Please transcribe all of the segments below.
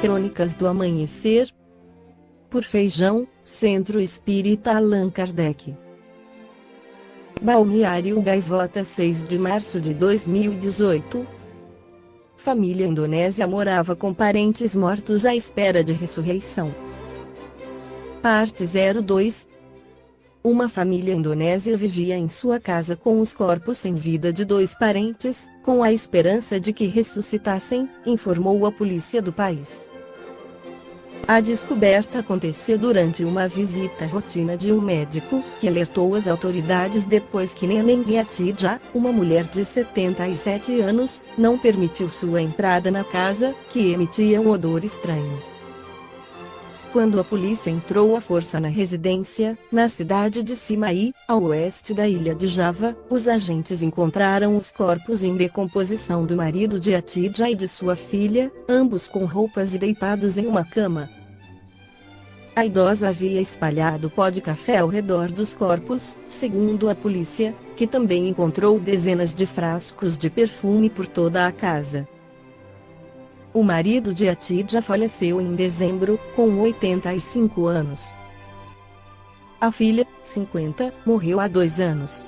Crônicas do Amanhecer, por Feijão, Centro Espírita Allan Kardec. Balneário Gaivota, 6 de março de 2018. Família indonésia morava com parentes mortos à espera de ressurreição. Parte 02. Uma família indonésia vivia em sua casa com os corpos sem vida de dois parentes, com a esperança de que ressuscitassem, informou a polícia do país. A descoberta aconteceu durante uma visita rotina de um médico, que alertou as autoridades depois que Neneng Atidja, uma mulher de 77 anos, não permitiu sua entrada na casa, que emitia um odor estranho. Quando a polícia entrou à força na residência, na cidade de Simai, ao oeste da ilha de Java, os agentes encontraram os corpos em decomposição do marido de Atidja e de sua filha, ambos com roupas e deitados em uma cama. A idosa havia espalhado pó de café ao redor dos corpos, segundo a polícia, que também encontrou dezenas de frascos de perfume por toda a casa. O marido de Atidja faleceu em dezembro, com 85 anos. A filha, 50, morreu há 2 anos.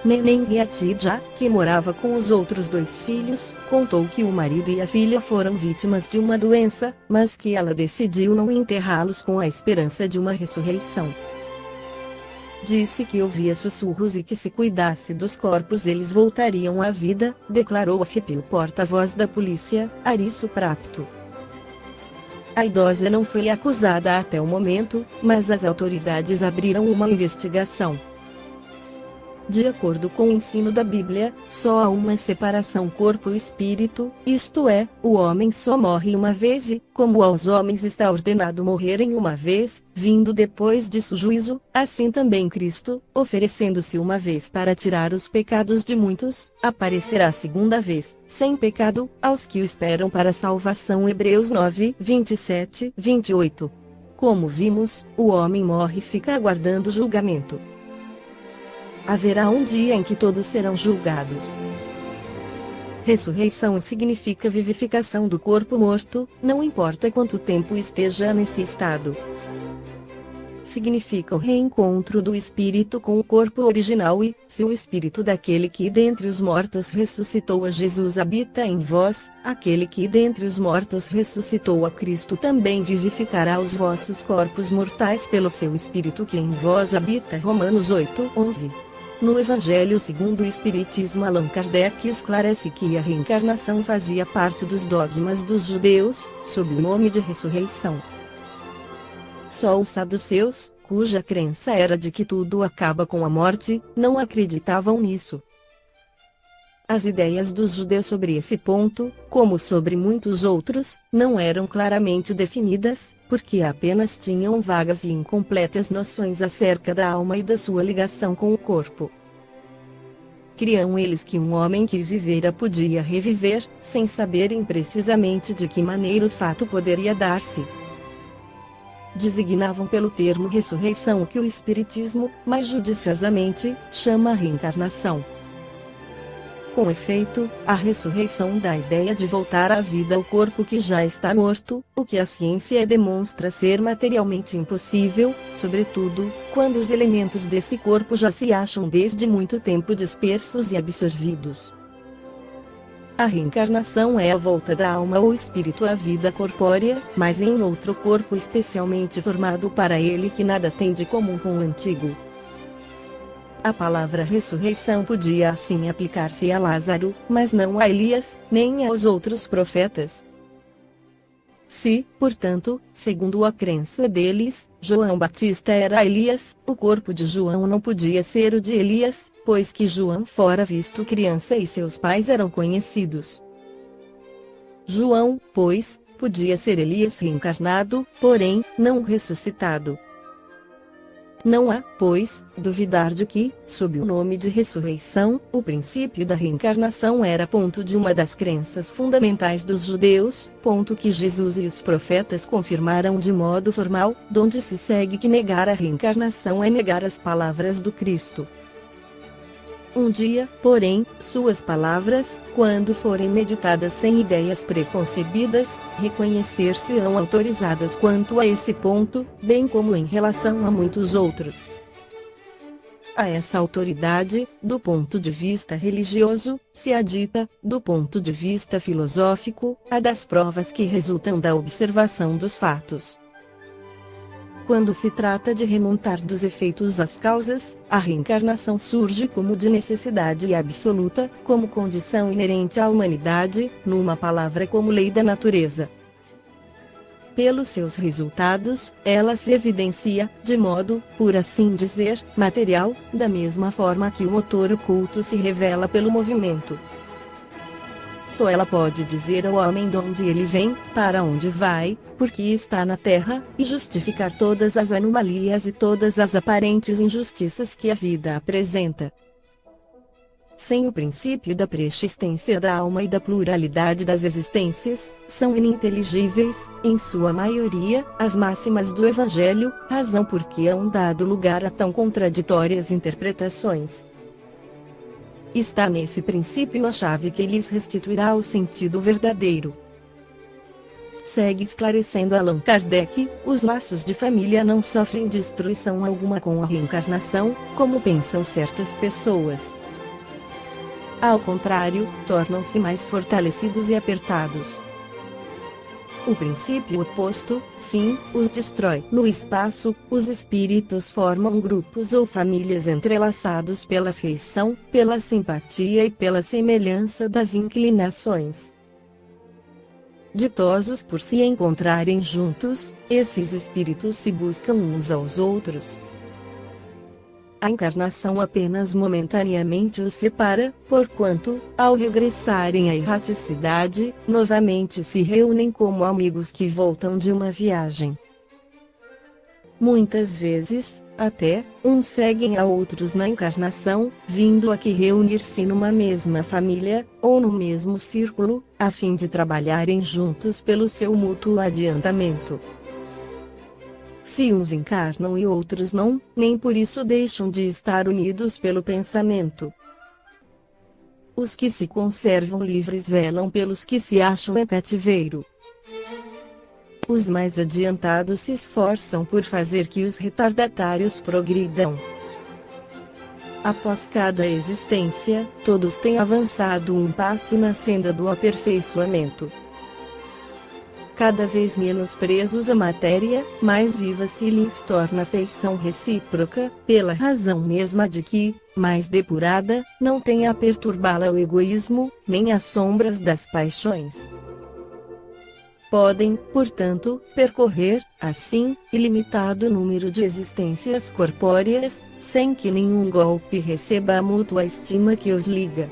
Neneng Atidja, que morava com os outros 2 filhos, contou que o marido e a filha foram vítimas de uma doença, mas que ela decidiu não enterrá-los com a esperança de uma ressurreição. Disse que ouvia sussurros e que se cuidasse dos corpos eles voltariam à vida, declarou a FIP o porta-voz da polícia, Arisso Prapto. A idosa não foi acusada até o momento, mas as autoridades abriram uma investigação. De acordo com o ensino da Bíblia, só há uma separação corpo-espírito, isto é, o homem só morre uma vez e, como aos homens está ordenado morrerem uma vez, vindo depois disso juízo, assim também Cristo, oferecendo-se uma vez para tirar os pecados de muitos, aparecerá segunda vez, sem pecado, aos que o esperam para a salvação. Hebreus 9, 27, 28. Como vimos, o homem morre e fica aguardando julgamento. Haverá um dia em que todos serão julgados. Ressurreição significa vivificação do corpo morto, não importa quanto tempo esteja nesse estado. Significa o reencontro do espírito com o corpo original e, se o espírito daquele que dentre os mortos ressuscitou a Jesus habita em vós, aquele que dentre os mortos ressuscitou a Cristo também vivificará os vossos corpos mortais pelo seu espírito que em vós habita. Romanos 8, 11. No Evangelho segundo o Espiritismo, Allan Kardec esclarece que a reencarnação fazia parte dos dogmas dos judeus, sob o nome de ressurreição. Só os saduceus, cuja crença era de que tudo acaba com a morte, não acreditavam nisso. As ideias dos judeus sobre esse ponto, como sobre muitos outros, não eram claramente definidas, porque apenas tinham vagas e incompletas noções acerca da alma e da sua ligação com o corpo. Criam eles que um homem que vivera podia reviver, sem saberem precisamente de que maneira o fato poderia dar-se. Designavam pelo termo ressurreição o que o Espiritismo, mais judiciosamente, chama reencarnação. Com efeito, a ressurreição dá a ideia de voltar à vida ao corpo que já está morto, o que a ciência demonstra ser materialmente impossível, sobretudo, quando os elementos desse corpo já se acham desde muito tempo dispersos e absorvidos. A reencarnação é a volta da alma ou espírito à vida corpórea, mas em outro corpo especialmente formado para ele que nada tem de comum com o antigo. A palavra ressurreição podia assim aplicar-se a Lázaro, mas não a Elias, nem aos outros profetas. Se, portanto, segundo a crença deles, João Batista era Elias, o corpo de João não podia ser o de Elias, pois que João fora visto criança e seus pais eram conhecidos. João, pois, podia ser Elias reencarnado, porém, não ressuscitado. Não há, pois, duvidar de que, sob o nome de ressurreição, o princípio da reencarnação era ponto de uma das crenças fundamentais dos judeus, ponto que Jesus e os profetas confirmaram de modo formal, donde se segue que negar a reencarnação é negar as palavras do Cristo. Um dia, porém, suas palavras, quando forem meditadas sem ideias preconcebidas, reconhecer-se-ão autorizadas quanto a esse ponto, bem como em relação a muitos outros. A essa autoridade, do ponto de vista religioso, se adita, do ponto de vista filosófico, a das provas que resultam da observação dos fatos. Quando se trata de remontar dos efeitos às causas, a reencarnação surge como de necessidade absoluta, como condição inerente à humanidade, numa palavra como lei da natureza. Pelos seus resultados, ela se evidencia, de modo, por assim dizer, material, da mesma forma que o motor oculto se revela pelo movimento. Só ela pode dizer ao homem de onde ele vem, para onde vai, por que está na Terra, e justificar todas as anomalias e todas as aparentes injustiças que a vida apresenta. Sem o princípio da preexistência da alma e da pluralidade das existências, são ininteligíveis, em sua maioria, as máximas do Evangelho, razão por que hão dado lugar a tão contraditórias interpretações. Está nesse princípio a chave que lhes restituirá o sentido verdadeiro. Segue esclarecendo Allan Kardec, os laços de família não sofrem destruição alguma com a reencarnação, como pensam certas pessoas. Ao contrário, tornam-se mais fortalecidos e apertados. O princípio oposto, sim, os destrói. No espaço, os espíritos formam grupos ou famílias entrelaçados pela afeição, pela simpatia e pela semelhança das inclinações. Ditosos por se encontrarem juntos, esses espíritos se buscam uns aos outros. A encarnação apenas momentaneamente os separa, porquanto, ao regressarem à erraticidade, novamente se reúnem como amigos que voltam de uma viagem. Muitas vezes, até, uns seguem a outros na encarnação, vindo aqui reunir-se numa mesma família, ou no mesmo círculo, a fim de trabalharem juntos pelo seu mútuo adiantamento. Se uns encarnam e outros não, nem por isso deixam de estar unidos pelo pensamento. Os que se conservam livres velam pelos que se acham em cativeiro. Os mais adiantados se esforçam por fazer que os retardatários progridam. Após cada existência, todos têm avançado um passo na senda do aperfeiçoamento. Cada vez menos presos à matéria, mais viva se lhes torna a afeição recíproca, pela razão mesma de que, mais depurada, não tem a perturbá-la o egoísmo, nem as sombras das paixões. Podem, portanto, percorrer, assim, ilimitado número de existências corpóreas, sem que nenhum golpe receba a mútua estima que os liga.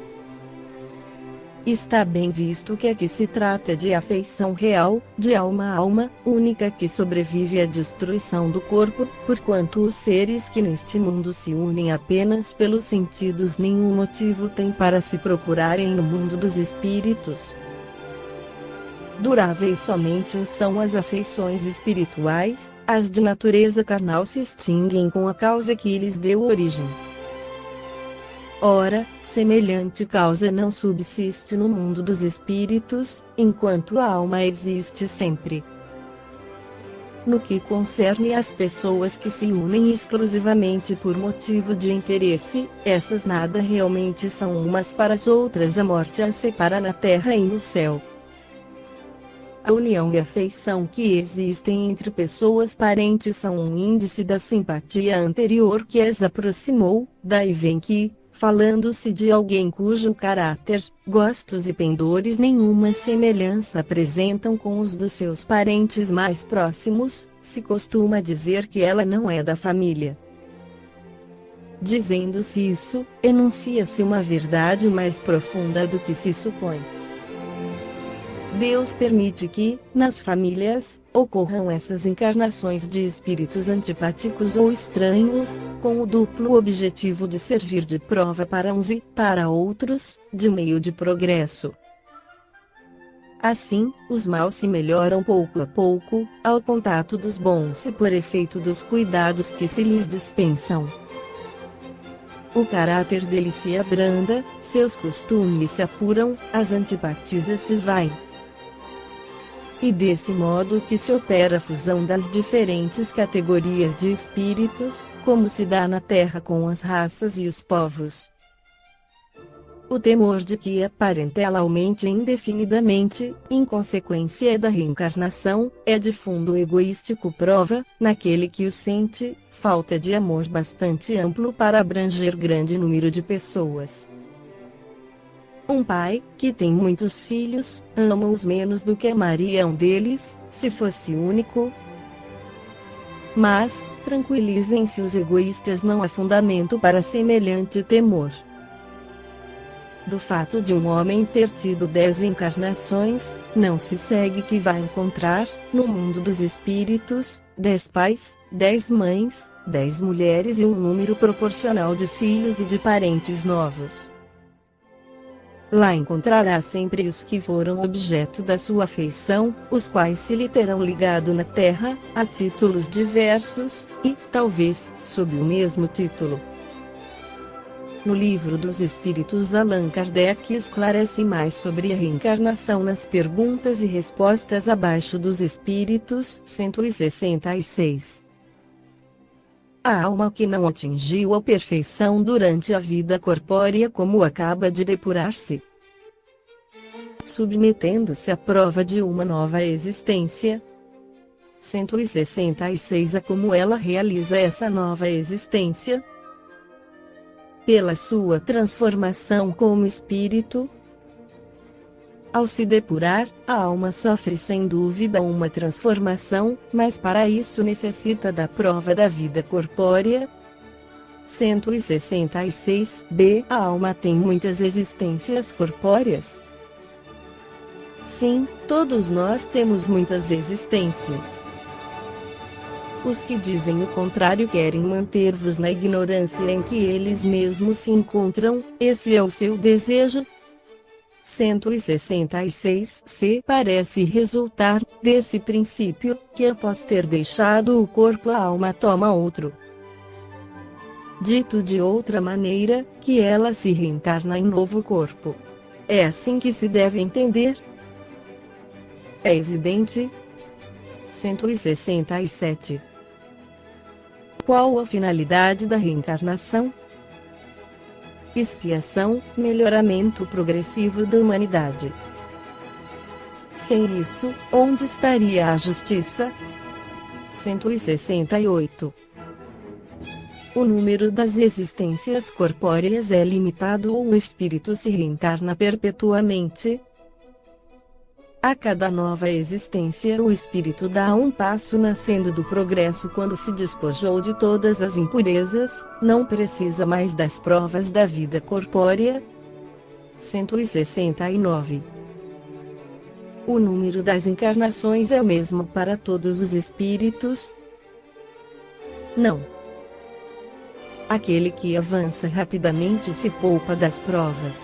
Está bem visto que aqui se trata de afeição real, de alma a alma, única que sobrevive à destruição do corpo, porquanto os seres que neste mundo se unem apenas pelos sentidos nenhum motivo têm para se procurarem no mundo dos espíritos. Duráveis somente são as afeições espirituais, as de natureza carnal se extinguem com a causa que lhes deu origem. Ora, semelhante causa não subsiste no mundo dos espíritos, enquanto a alma existe sempre. No que concerne às pessoas que se unem exclusivamente por motivo de interesse, essas nada realmente são umas para as outras, a morte as separa na terra e no céu. A união e afeição que existem entre pessoas parentes são um índice da simpatia anterior que as aproximou, daí vem que, falando-se de alguém cujo caráter, gostos e pendores nenhuma semelhança apresentam com os dos seus parentes mais próximos, se costuma dizer que ela não é da família. Dizendo-se isso, enuncia-se uma verdade mais profunda do que se supõe. Deus permite que, nas famílias, ocorram essas encarnações de espíritos antipáticos ou estranhos, com o duplo objetivo de servir de prova para uns e, para outros, de meio de progresso. Assim, os maus se melhoram pouco a pouco, ao contato dos bons e por efeito dos cuidados que se lhes dispensam. O caráter dele se abranda, seus costumes se apuram, as antipatias se esvaem. E desse modo que se opera a fusão das diferentes categorias de espíritos, como se dá na Terra com as raças e os povos. O temor de que a parentela aumente indefinidamente, em consequência da reencarnação, é de fundo egoístico, prova, naquele que o sente, falta de amor bastante amplo para abranger grande número de pessoas. Um pai, que tem muitos filhos, ama-os menos do que amaria um deles, se fosse único. Mas, tranquilizem-se os egoístas, não há fundamento para semelhante temor. Do fato de um homem ter tido 10 encarnações, não se segue que vai encontrar, no mundo dos espíritos, 10 pais, 10 mães, 10 mulheres e um número proporcional de filhos e de parentes novos. Lá encontrará sempre os que foram objeto da sua afeição, os quais se lhe terão ligado na terra, a títulos diversos, e, talvez, sob o mesmo título. No Livro dos Espíritos, Allan Kardec esclarece mais sobre a reencarnação nas perguntas e respostas abaixo dos Espíritos 166. A alma que não atingiu a perfeição durante a vida corpórea, como acaba de depurar-se, submetendo-se à prova de uma nova existência. 166. A como ela realiza essa nova existência? Pela sua transformação como espírito. Ao se depurar, a alma sofre sem dúvida uma transformação, mas para isso necessita da prova da vida corpórea. 166b. A alma tem muitas existências corpóreas? Sim, todos nós temos muitas existências. Os que dizem o contrário querem manter-vos na ignorância em que eles mesmos se encontram, esse é o seu desejo. 166c. Parece resultar, desse princípio, que após ter deixado o corpo a alma toma outro. Dito de outra maneira, que ela se reencarna em novo corpo. É assim que se deve entender? É evidente? 167. Qual a finalidade da reencarnação? Expiação, melhoramento progressivo da humanidade. Sem isso, onde estaria a justiça? 168. O número das existências corpóreas é limitado ou o espírito se reencarna perpetuamente? A cada nova existência o espírito dá um passo nascendo do progresso quando se despojou de todas as impurezas, não precisa mais das provas da vida corpórea. 169. O número das encarnações é o mesmo para todos os espíritos? Não. Aquele que avança rapidamente se poupa das provas.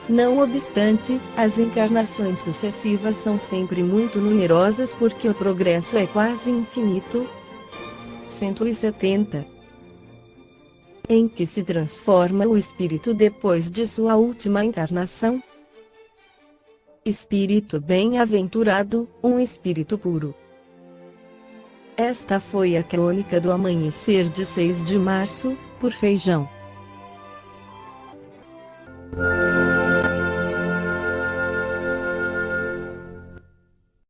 Não obstante, as encarnações sucessivas são sempre muito numerosas porque o progresso é quase infinito. 170. Em que se transforma o espírito depois de sua última encarnação? Espírito bem-aventurado, um espírito puro. Esta foi a crônica do amanhecer de 6 de março, por Feijão.